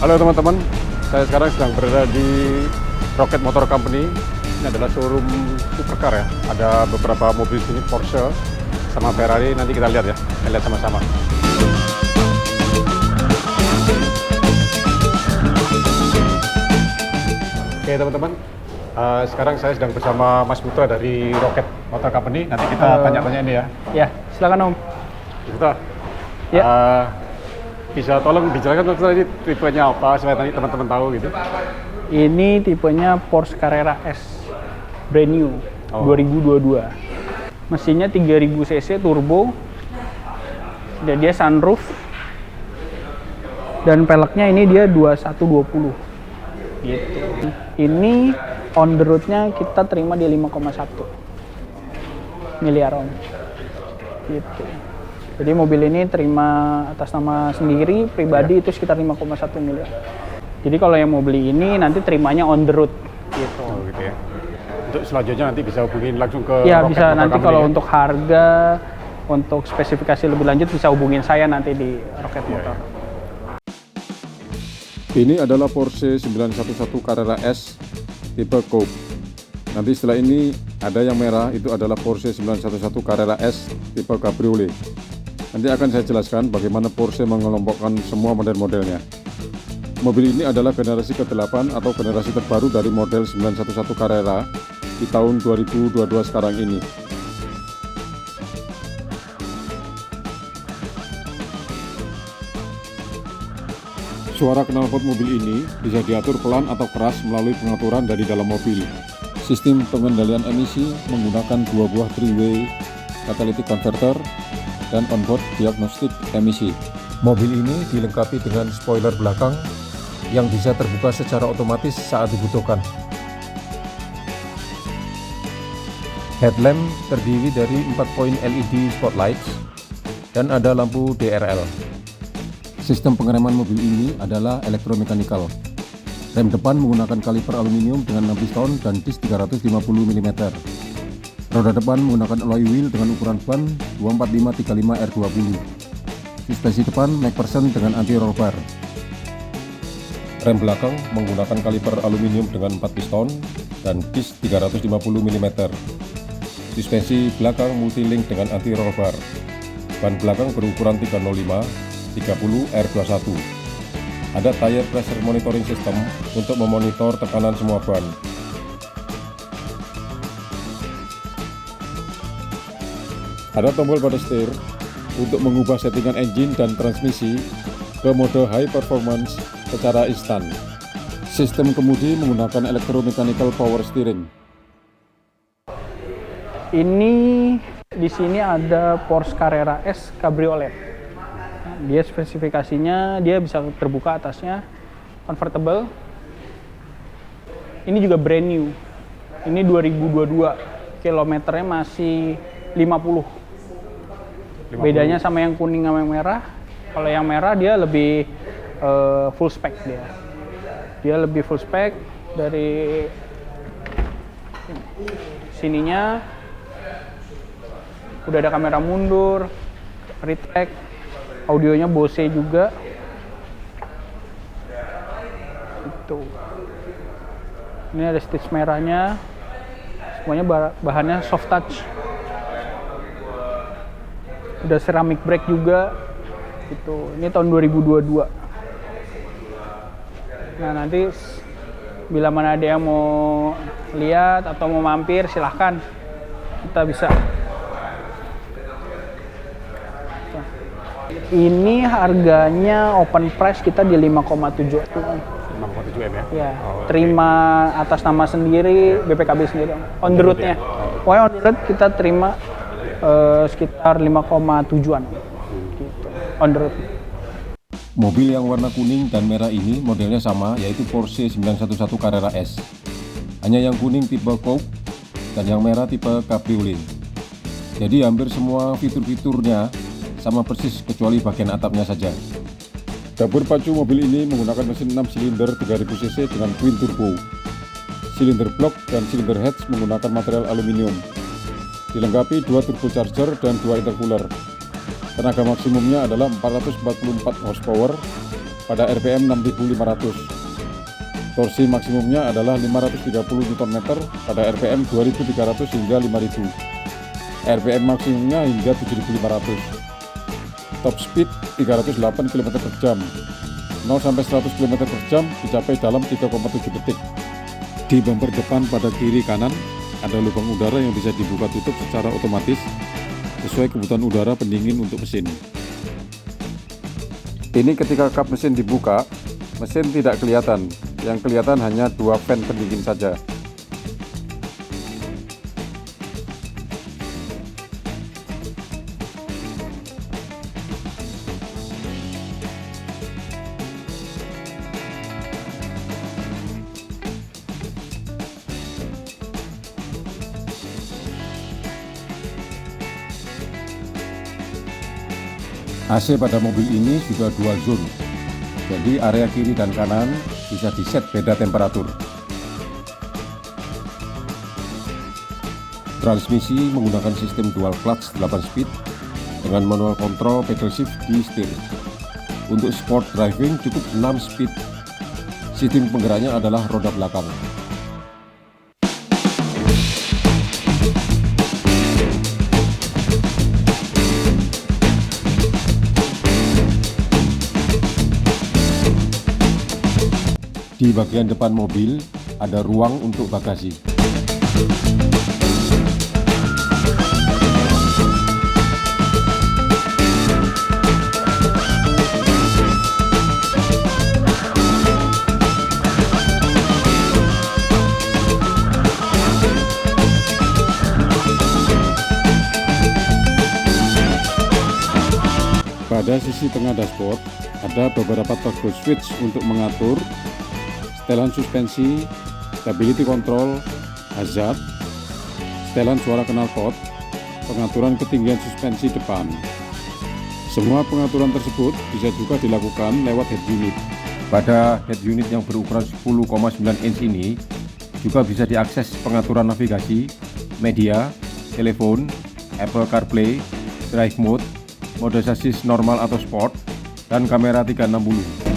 Halo teman-teman, saya sekarang sedang berada di Rocket Motor Company. Ini adalah showroom supercar ya. Ada beberapa mobil sini, Porsche sama Ferrari. Nanti kita lihat ya, kita lihat sama-sama. Oke teman-teman, sekarang saya sedang bersama Mas Putra dari Rocket Motor Company. Nanti kita tanya-tanya ini ya. Ya, silakan Om. Putra, Ya. bisa tolong dijelaskan ini tipenya apa supaya tadi teman-teman tahu gitu. Ini tipenya Porsche Carrera S, brand new, 2022. Mesinnya 3000 cc turbo, dan dia sunroof, dan peleknya ini dia 2120 gitu. Ini on the road-nya kita terima di 5,1 miliar Om gitu. Jadi mobil ini terima atas nama sendiri, pribadi itu sekitar 5,1 miliar. Jadi kalau yang mau beli ini nanti terimanya on the road gitu. Oh, gitu ya. Untuk selanjutnya nanti bisa hubungin langsung ke Ya Rocket bisa Motor nanti Company kalau ya? untuk harga, untuk spesifikasi lebih lanjut bisa hubungin saya nanti di Rocket Motor. Ini adalah Porsche 911 Carrera S tipe Coupe. Nanti setelah ini ada yang merah, itu adalah Porsche 911 Carrera S tipe Cabriolet. Nanti akan saya jelaskan bagaimana Porsche mengelompokkan semua model-modelnya. Mobil ini adalah generasi ke-8 atau generasi terbaru dari model 911 Carrera di tahun 2022 sekarang ini. Suara knalpot mobil ini bisa diatur pelan atau keras melalui pengaturan dari dalam mobil. Sistem pengendalian emisi menggunakan dua buah 3-way catalytic converter dan onboard diagnostik emisi. Mobil ini dilengkapi dengan spoiler belakang yang bisa terbuka secara otomatis saat dibutuhkan. Headlamp terdiri dari 4 poin LED spotlights dan ada lampu DRL. Sistem pengereman mobil ini adalah elektromekanikal. Rem depan menggunakan kaliper aluminium dengan 6 piston dan disc 350 mm. Roda depan menggunakan alloy wheel dengan ukuran ban 245-35 R20. Suspensi depan MacPherson dengan anti roll bar. Rem belakang menggunakan kaliper aluminium dengan 4 piston dan disc 350 mm. Suspensi belakang multilink dengan anti roll bar. Ban belakang berukuran 305-30 R21. Ada tire pressure monitoring system untuk memonitor tekanan semua ban. Ada tombol pada setir untuk mengubah settingan engine dan transmisi ke mode high performance secara instan. Sistem kemudi menggunakan electromechanical power steering. Ini di sini ada Porsche Carrera S Cabriolet. Dia spesifikasinya dia bisa terbuka atasnya, convertible. Ini juga brand new. Ini 2022. Kilometernya masih 50. Bedanya sama yang kuning sama yang merah. Kalau yang merah dia lebih full spec dia. Dia lebih full spec dari sininya. Udah ada kamera mundur, retract, audionya Bose juga. Itu. Ini ada stitch merahnya. Semuanya bahannya soft touch. Udah ceramic brake juga. Itu. Ini tahun 2022. Nah, nanti bila mana ada yang mau lihat atau mau mampir silahkan. Kita bisa. Ini harganya open price kita di 5,7 M. 5,7 M ya? Ya, Oh, terima atas nama sendiri, BPKB sendiri. On the road-nya. Pokoknya on the road kita terima sekitar 5,7-an. Gitu. On the road. Mobil yang warna kuning dan merah ini modelnya sama, yaitu Porsche 911 Carrera S. Hanya yang kuning tipe Coupe dan yang merah tipe Cabriolet. Jadi hampir semua fitur-fiturnya sama persis kecuali bagian atapnya saja. Dapur pacu mobil ini menggunakan mesin 6 silinder 3000 cc dengan twin turbo. Silinder blok dan silinder heads menggunakan material aluminium. Dilengkapi 2 turbocharger dan 2 intercooler. Tenaga maksimumnya adalah 444 horsepower pada RPM 6500. Torsi maksimumnya adalah 530 Nm pada RPM 2300 hingga 5000. RPM maksimumnya hingga 7500. Top speed 308 km per jam. 0 sampai 100 km per jam dicapai dalam 3,7 detik. Di bumper depan pada kiri kanan ada lubang udara yang bisa dibuka tutup secara otomatis sesuai kebutuhan udara pendingin untuk mesin. Ini ketika kap mesin dibuka, mesin tidak kelihatan. Yang kelihatan hanya 2 fan pendingin saja. AC pada mobil ini juga dual zone, jadi area kiri dan kanan bisa di-set beda temperatur. Transmisi menggunakan sistem dual clutch 8 speed dengan manual control pedal shift di setir. Untuk sport driving cukup 6 speed. Sistem penggeraknya adalah roda belakang. Di bagian depan mobil ada ruang untuk bagasi. Pada sisi tengah dashboard ada beberapa toggle switch untuk mengatur setelan suspensi, stability control, hazard, setelan suara knalpot, pengaturan ketinggian suspensi depan. Semua pengaturan tersebut bisa juga dilakukan lewat head unit. Pada head unit yang berukuran 10,9 inch ini juga bisa diakses pengaturan navigasi, media, telepon, Apple CarPlay, drive mode, mode sasis normal atau sport, dan kamera 360.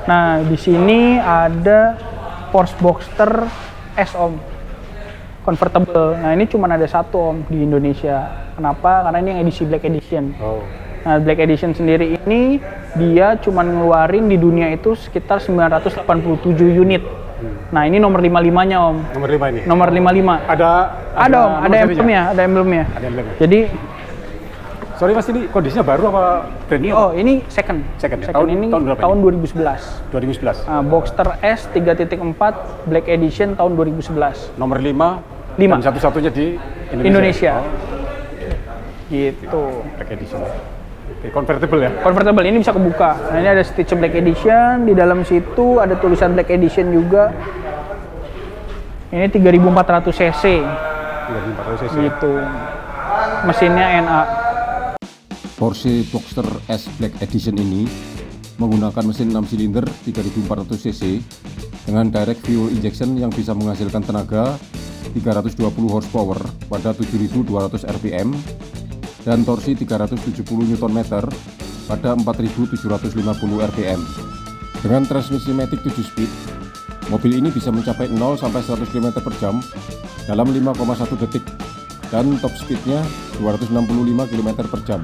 Nah, di sini ada Porsche Boxster S Om, convertible. Nah, ini cuma ada satu Om di Indonesia. Kenapa? Karena ini yang edisi Black Edition. Nah, Black Edition sendiri ini dia cuma ngeluarin di dunia itu sekitar 987 unit. Nah, ini nomor 55-nya Om. Nomor 5 ini? Nomor 55. Ada Om, ada emblemnya, ada emblemnya. Ada emblemnya. Jadi sorry Mas, ini kondisinya baru apa brand new? Oh, ini second. Second ya? Ini tahun berapa tahun ini? 2011. 2011. Boxster S 3.4 Black Edition tahun 2011. Nomor 5. Dan satu-satunya di Indonesia. Oh. Gitu. Black Edition. Oke, convertible ya? Convertible, ini bisa kebuka. Nah, ini ada stitch Black Edition, di dalam situ ada tulisan Black Edition juga. Ini 3400 cc. 3400 cc. Gitu. Mesinnya NA. Porsche Boxster S Black Edition ini menggunakan mesin 6 silinder 3400 cc dengan direct fuel injection yang bisa menghasilkan tenaga 320 horsepower pada 7200 rpm dan torsi 370 Nm pada 4750 rpm. Dengan transmisi matic 7 speed, mobil ini bisa mencapai 0 sampai 100 km per jam dalam 5,1 detik dan top speednya 265 km per jam.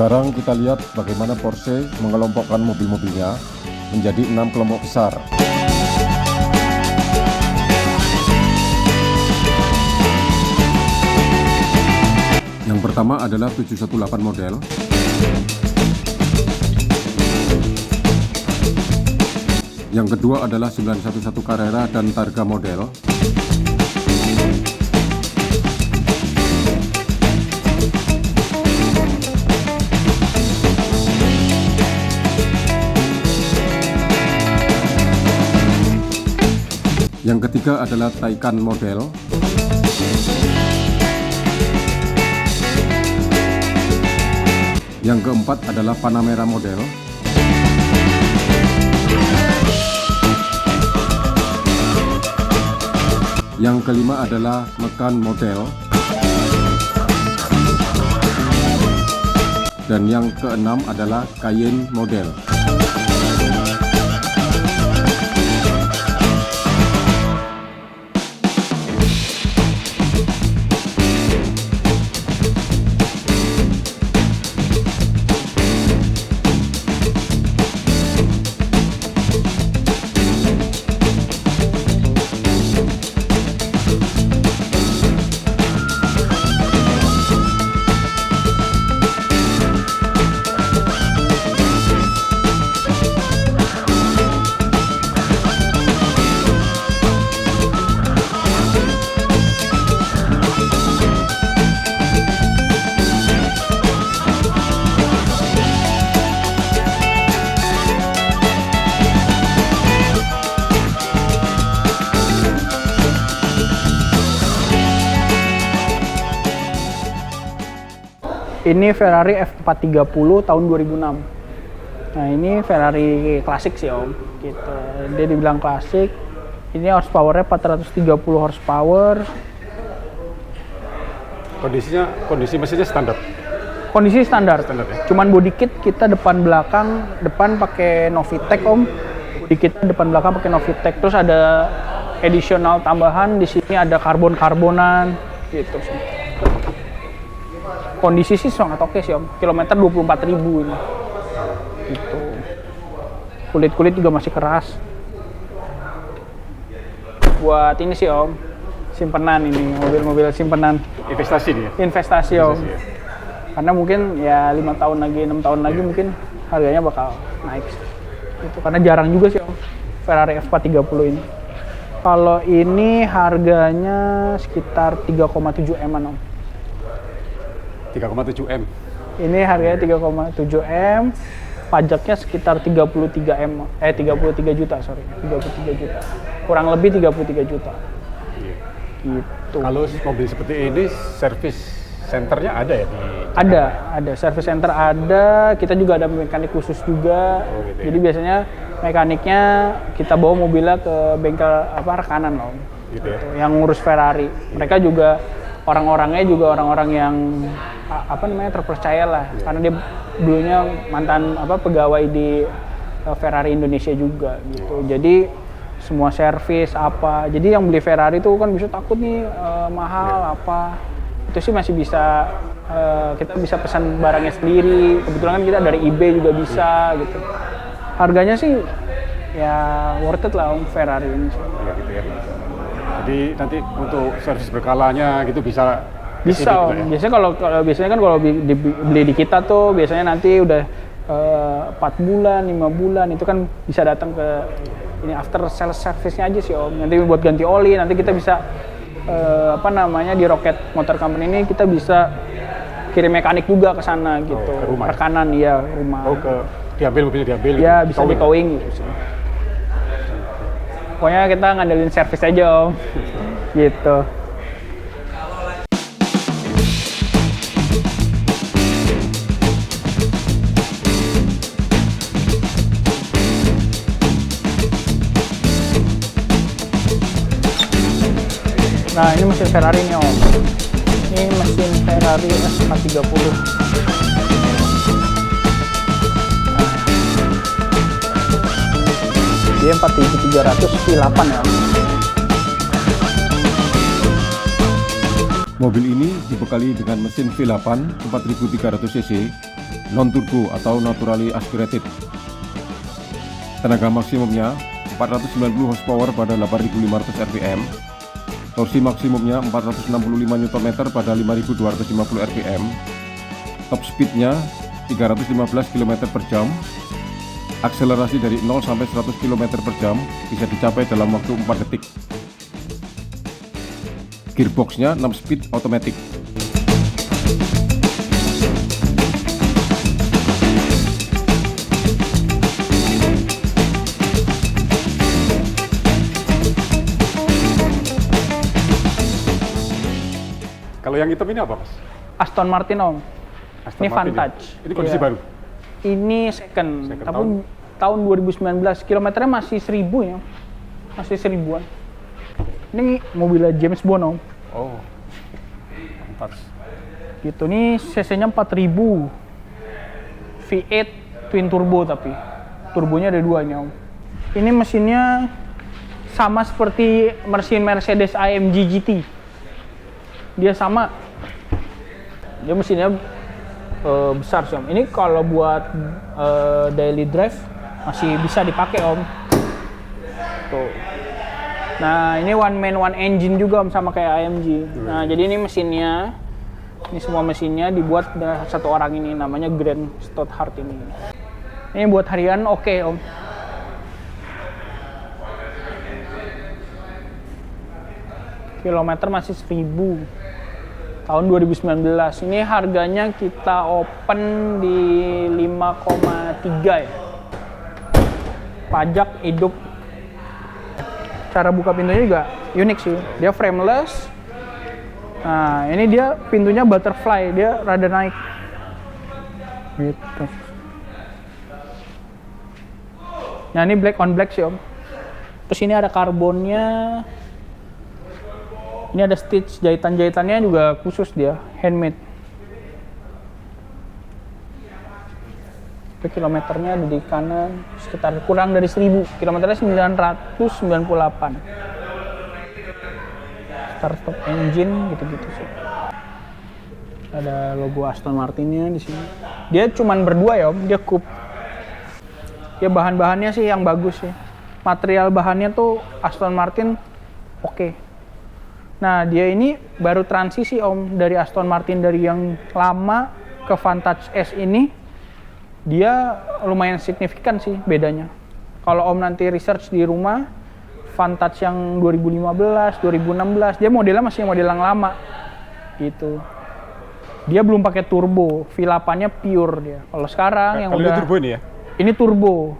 Sekarang kita lihat bagaimana Porsche mengelompokkan mobil-mobilnya menjadi 6 kelompok besar. Yang pertama adalah 718 model. Yang kedua adalah 911 Carrera dan Targa model. Yang ketiga adalah Taycan model. Yang keempat adalah Panamera model. Yang kelima adalah Macan model. Dan yang keenam adalah Cayenne model. Ini Ferrari F430 tahun 2006. Nah, ini Ferrari klasik sih Om. Gitu. Dia dibilang klasik. Ini horsepower-nya 430 horsepower. Kondisi mesinnya standar. Kondisi standar. Standar ya? Cuman body kit kita depan belakang, depan pakai Novitec Om. Body kit depan belakang pakai Novitec. Terus ada additional tambahan di sini ada karbon-karbonan gitu sih. Kondisi sih sangat oke sih Om. Kilometer 24.000 ini. Gitu. Kulit-kulit juga masih keras. Buat ini sih Om, simpenan ini, mobil-mobil simpenan. Investasi nih ya? Investasi Om. Ya? Karena mungkin ya 5 tahun lagi, 6 tahun lagi mungkin harganya bakal naik. Itu karena jarang juga sih Om, Ferrari F430 ini. Kalau ini harganya sekitar 3,7 M-an Om. 3,7 M. Ini harganya 3,7 M, pajaknya sekitar 33 M, 33 juta, sorry, 33 juta. Kurang lebih 33 juta. Iya. Gitu. Kalau mobil seperti ini, service centernya ada ya? Ada service center ada, kita juga ada mekanik khusus juga. Oh, gitu ya. Jadi biasanya mekaniknya kita bawa mobilnya ke bengkel rekanan Om. Gitu ya. Yang ngurus Ferrari. Mereka juga orang-orangnya juga orang-orang yang terpercaya lah, karena dia dulunya mantan pegawai di Ferrari Indonesia juga gitu. Jadi semua servis jadi yang beli Ferrari itu kan bisa takut nih mahal itu sih masih bisa, kita bisa pesan barangnya sendiri. Kebetulan kan kita dari eBay juga bisa gitu. Harganya sih ya worth it lah Om Ferrari ini. Ya, gitu ya. Jadi nanti untuk servis berkalanya gitu bisa Om. Ya? Biasanya kalau beli di kita tuh biasanya nanti udah 4 bulan, 5 bulan itu kan bisa datang ke ini after sales service-nya aja sih Om. Nanti buat ganti oli, nanti kita bisa di Rocket Motor Company ini kita bisa kirim mekanik juga ke sana gitu. Ke rumah. Rekanan ya, rumah. Oh, mobilnya diambil Ya, gitu. bisa di towing gitu sih. Pokoknya kita ngandelin servis aja Om. Gitu. Nah, ini mesin Ferrari nih Om. Ini mesin Ferrari F430. Dia 4.300 V8 ya Om. Mobil ini dibekali dengan mesin V8 4300 cc non-turbo atau naturally aspirated. Tenaga maksimumnya 490 horsepower pada 8.500 rpm, torsi maksimumnya 465 Nm pada 5.250 rpm, top speednya 315 km per jam, akselerasi dari 0 sampai 100 km per jam bisa dicapai dalam waktu 4 detik. Gearboxnya 6 speed automatic. Kalau yang hitam ini apa, Mas? Aston Martin, Om. Aston Ini Martin Vantage. ya? Ini kondisi Iya. baru? Ini second tahun? tahun 2019. Kilometernya masih 1000 ya. Masih 1000-an. Ini mobilnya James Bond, Om. Oh, Vantage. Gitu, nih cc-nya 4000. V8 twin turbo tapi. Turbonya ada duanya, Om. Ini mesinnya sama seperti mesin Mercedes AMG GT. Dia sama. Dia mesinnya besar sih, Om. Ini kalau buat daily drive masih bisa dipakai, Om. Tuh. Nah, ini one man one engine juga, Om, sama kayak AMG. Nah, jadi ini mesinnya, ini semua mesinnya dibuat dengan satu orang ini, namanya Grant Stodhart ini. Ini buat harian oke, Om. Kilometer masih 1000. Tahun 2019. Ini harganya kita open di 5,3 ya. Pajak hidup. Cara buka pintunya juga unik sih. Dia frameless. Nah, ini dia pintunya butterfly, dia rada naik. Gitu. Nah, ini black on black sih, Om. Terus ini ada karbonnya. Ini ada stitch, jahitan-jahitannya juga khusus dia, handmade. Itu kilometernya ada di kanan, sekitar kurang dari 1000. Kilometernya 998. Start stop engine gitu-gitu sih. Ada logo Aston Martinnya di sini. Dia cuman berdua ya, Om, dia coupe. Ya bahan-bahannya sih yang bagus sih. Material bahannya tuh Aston Martin oke. Nah, dia ini baru transisi, Om, dari Aston Martin dari yang lama ke Vantage S ini. Dia lumayan signifikan sih bedanya. Kalau Om nanti research di rumah, Vantage yang 2015, 2016, dia modelnya masih model yang lama. Gitu. Dia belum pakai turbo, V8-nya pure dia. Kalau sekarang yang kalau udah ini turbo ini ya? Ini turbo.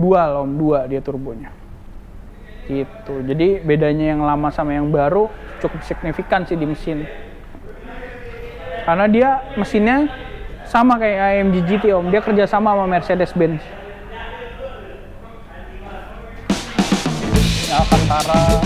Dual, Om, dua dia turbonya. Gitu. Jadi bedanya yang lama sama yang baru cukup signifikan sih di mesin. Karena dia mesinnya sama kayak AMG GT, Om. Dia kerja sama Mercedes-Benz. Ya, Alcantara